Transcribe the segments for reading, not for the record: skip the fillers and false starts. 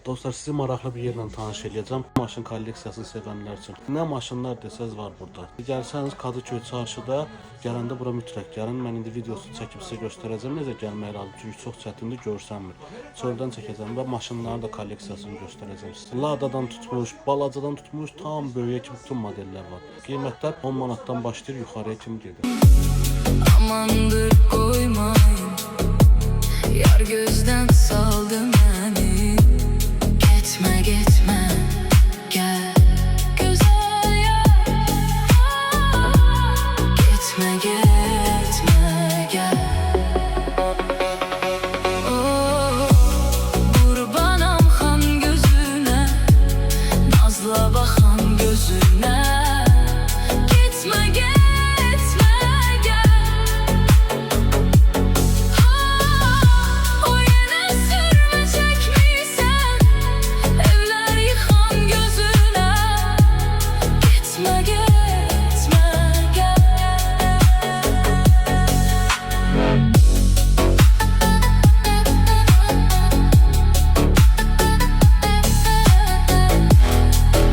Dostlar, sizi maraqlı bir yerlə tanış edəcəm. Maşın kolleksiyasını sevənlər üçün. Nə maşınlar desəz var burada. Gəlsəniz Kadıköy çarşıda, gələndə bura mütləq gəlin. Mən indi videosunu çəkib sizə göstərəcəm necə gəlmək lazım. Çünki çox çətindir, görsənmir. Çöldən çəkəcəm və maşınların da kolleksiyasını göstərəcəm sizə. Ladadan tutmuş, balacadan tutmuş, tam böyüyə kimi bütün modellər var. Qiymətlər 10 manatdan başlayır, yuxarıya kimi gedir. Amandır koymayın, yar gözden saldı beni. Gitme gitme, gel güzel yar. Gitme gitme, gel. Oh, kurbanam han gözüne, nazla bakan gözüne. Gitme gitme, gel. O yine sürme çekmişsen, evler yıkan gözüne. Gitme gitme, gel.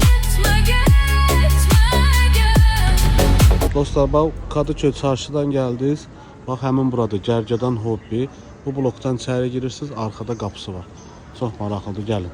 Gitme gitme, gel. Dostlar, bax Kadıköy çarşıdan gəldiniz. Bax həmin burada Gərgədan Hobbi. Bu blokdan içəri girirsiniz, arxada qapısı var. Çox maraqlıdır, gəlin.